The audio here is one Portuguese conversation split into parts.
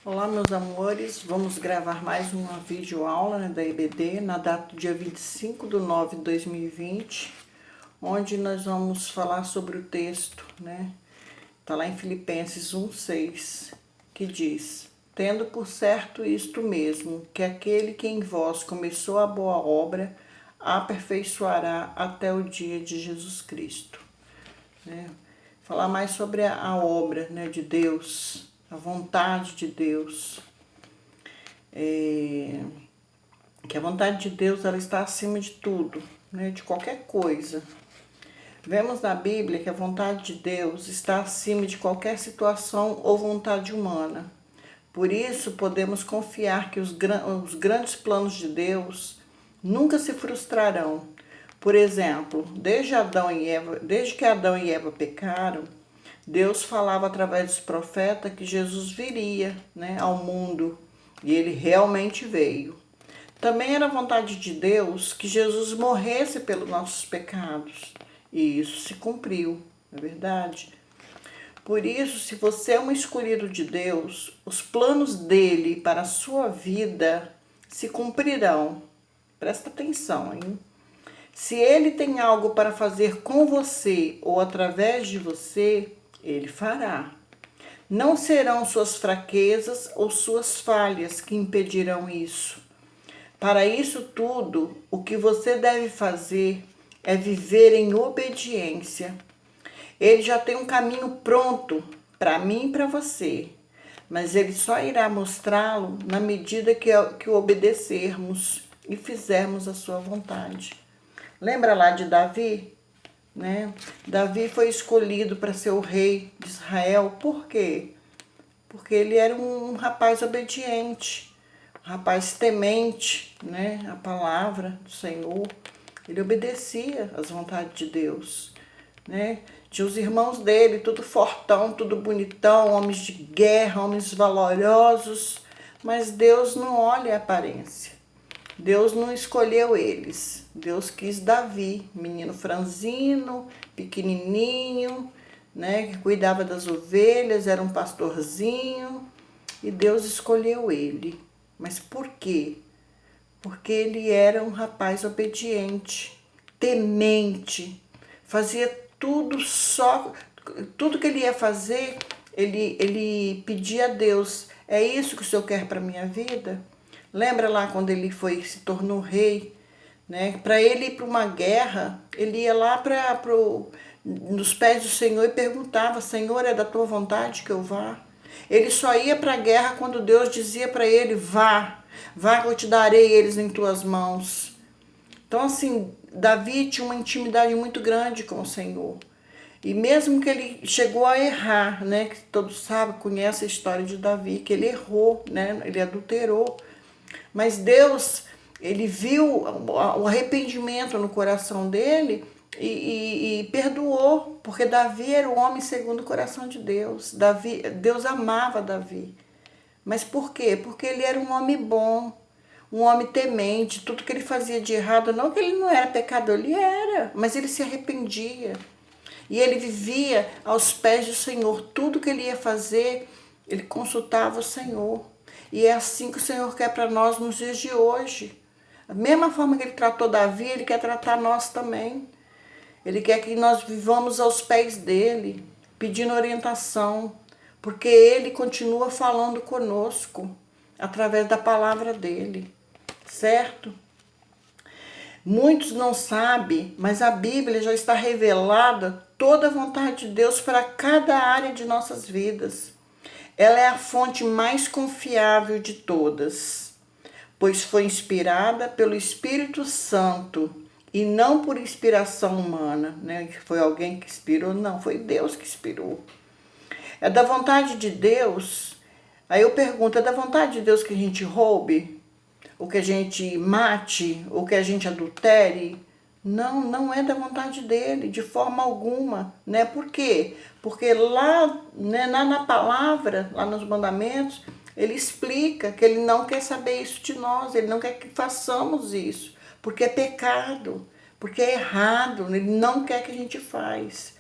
Olá, meus amores, vamos gravar mais uma videoaula, da EBD, na data do dia 25/9/2020, onde nós vamos falar sobre o texto, Tá lá em Filipenses 1:6, que diz: Tendo por certo isto mesmo, que aquele que em vós começou a boa obra, a aperfeiçoará até o dia de Jesus Cristo. Falar mais sobre a obra, de Deus, a vontade de Deus. Que a vontade de Deus ela está acima de tudo, de qualquer coisa. Vemos na Bíblia que a vontade de Deus está acima de qualquer situação ou vontade humana. Por isso, podemos confiar que os grandes planos de Deus nunca se frustrarão. Por exemplo, desde que Adão e Eva pecaram, Deus falava através dos profetas que Jesus viria, ao mundo, e ele realmente veio. Também era vontade de Deus que Jesus morresse pelos nossos pecados, e isso se cumpriu, não é verdade? Por isso, se você é um escolhido de Deus, os planos dele para a sua vida se cumprirão. Presta atenção, hein? Se ele tem algo para fazer com você ou através de você, ele fará. Não serão suas fraquezas ou suas falhas que impedirão isso. Para isso tudo, o que você deve fazer é viver em obediência. Ele já tem um caminho pronto para mim e para você, mas ele só irá mostrá-lo na medida que o obedecermos e fizermos a sua vontade. Lembra lá de Davi? Davi foi escolhido para ser o rei de Israel. Por quê? Porque ele era um rapaz obediente, um rapaz temente, a palavra do Senhor. Ele obedecia às vontades de Deus, Tinha os irmãos dele, tudo fortão, tudo bonitão, homens de guerra, homens valorosos, mas Deus não olha a aparência. Deus não escolheu eles. Deus quis Davi, menino franzino, pequenininho, que cuidava das ovelhas, era um pastorzinho, e Deus escolheu ele. Mas por quê? Porque ele era um rapaz obediente, temente, fazia tudo que ele ia fazer, ele pedia a Deus: é isso que o Senhor quer para a minha vida? Lembra lá quando ele se tornou rei, Para ele ir para uma guerra, ele ia lá nos pés do Senhor e perguntava: Senhor, é da tua vontade que eu vá? Ele só ia para a guerra quando Deus dizia para ele: vá que eu te darei eles em tuas mãos. Então, assim, Davi tinha uma intimidade muito grande com o Senhor. E mesmo que ele chegou a errar, que todos sabem, conhecem a história de Davi, que ele errou, ele adulterou. Mas Deus, ele viu o arrependimento no coração dele e perdoou, porque Davi era o homem segundo o coração de Deus. Deus amava Davi. Mas por quê? Porque ele era um homem bom, um homem temente. Tudo que ele fazia de errado, não que ele não era pecador, ele era, mas ele se arrependia. E ele vivia aos pés do Senhor. Tudo que ele ia fazer, ele consultava o Senhor. E é assim que o Senhor quer para nós nos dias de hoje. A mesma forma que ele tratou Davi, ele quer tratar nós também. Ele quer que nós vivamos aos pés dele, pedindo orientação, porque ele continua falando conosco através da palavra dele, certo? Muitos não sabem, mas a Bíblia já está revelada toda a vontade de Deus para cada área de nossas vidas. Ela é a fonte mais confiável de todas, pois foi inspirada pelo Espírito Santo e não por inspiração humana, Foi alguém que inspirou? Não, foi Deus que inspirou. É da vontade de Deus. Aí eu pergunto, é da vontade de Deus que a gente roube? Ou que a gente mate? Ou que a gente adultere? Não, não é da vontade dele, de forma alguma, Por quê? Porque lá, na palavra, lá nos mandamentos, ele explica que ele não quer saber isso de nós, ele não quer que façamos isso, porque é pecado, porque é errado, ele não quer que a gente faça.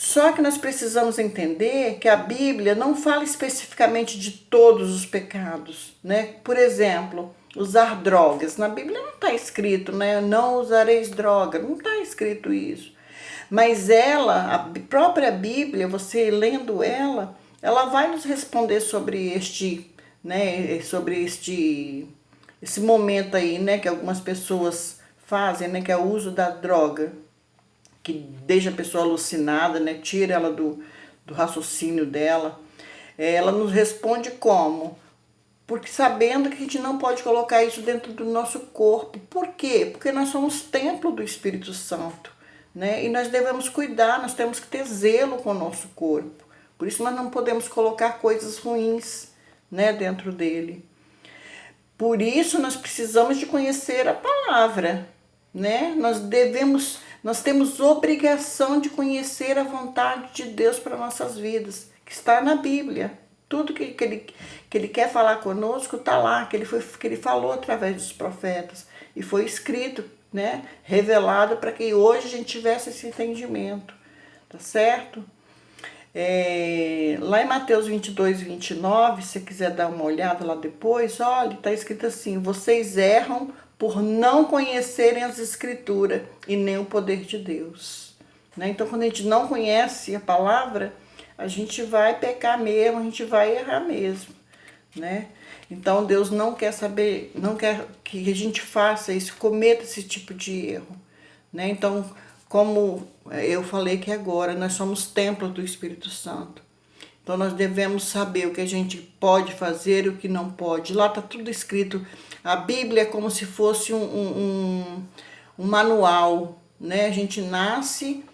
Só que nós precisamos entender que a Bíblia não fala especificamente de todos os pecados, né? Por exemplo, usar drogas. Na Bíblia não está escrito, né? Não usareis droga, não está escrito isso. Mas ela, a própria Bíblia, você lendo ela, ela vai nos responder sobre este, né? Sobre esse momento aí, né? Que algumas pessoas fazem, né? Que é o uso da droga, que deixa a pessoa alucinada, né? Tira ela do raciocínio dela. Ela nos responde como? Porque sabendo que a gente não pode colocar isso dentro do nosso corpo. Por quê? Porque nós somos templo do Espírito Santo, né? E nós devemos cuidar, nós temos que ter zelo com o nosso corpo. Por isso nós não podemos colocar coisas ruins, né, dentro dele. Por isso nós precisamos de conhecer a palavra, né? Nós temos obrigação de conhecer a vontade de Deus para nossas vidas, que está na Bíblia. Tudo que ele quer falar conosco está lá, que ele falou através dos profetas. E foi escrito, né? Revelado para que hoje a gente tivesse esse entendimento. Tá certo? Lá em Mateus 22, 29, se você quiser dar uma olhada lá depois, olha, está escrito assim: vocês erram por não conhecerem as Escrituras e nem o poder de Deus. Né? Então, quando a gente não conhece a palavra, a gente vai pecar mesmo, a gente vai errar mesmo. Né? Então, Deus não quer saber, não quer que a gente faça isso, cometa esse tipo de erro. Né? Então, como eu falei aqui agora, nós somos templo do Espírito Santo. Então nós devemos saber o que a gente pode fazer e o que não pode. Lá está tudo escrito. A Bíblia é como se fosse um manual, né? A gente nasce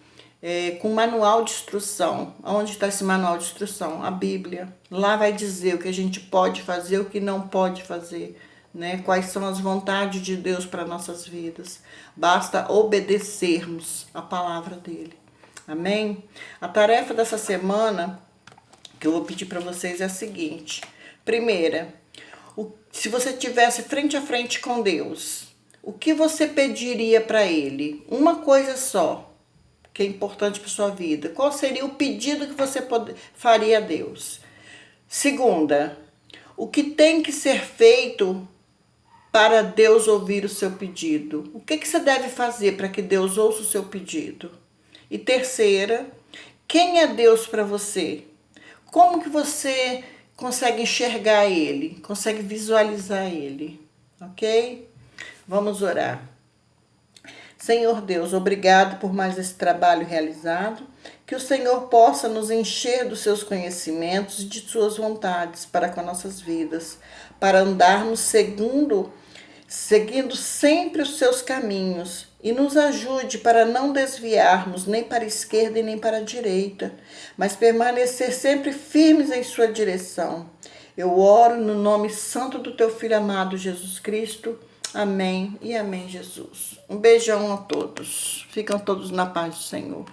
com um manual de instrução. Onde está esse manual de instrução? A Bíblia. Lá vai dizer o que a gente pode fazer, o que não pode fazer. Né? Quais são as vontades de Deus para nossas vidas. Basta obedecermos a palavra dele. Amém? A tarefa dessa semana que eu vou pedir para vocês é a seguinte. Primeira, se você estivesse frente a frente com Deus, o que você pediria para ele? Uma coisa só, que é importante para sua vida. Qual seria o pedido que você faria a Deus? Segunda, o que tem que ser feito para Deus ouvir o seu pedido? O que você deve fazer para que Deus ouça o seu pedido? E terceira, quem é Deus para você? Como que você consegue enxergar ele? Consegue visualizar ele? Ok? Vamos orar. Senhor Deus, obrigado por mais esse trabalho realizado. Que o Senhor possa nos encher dos seus conhecimentos e de suas vontades para com nossas vidas, para andarmos seguindo sempre os seus caminhos, e nos ajude para não desviarmos nem para a esquerda e nem para a direita, mas permanecer sempre firmes em sua direção. Eu oro no nome santo do teu Filho amado Jesus Cristo. Amém e amém, Jesus. Um beijão a todos. Ficam todos na paz do Senhor.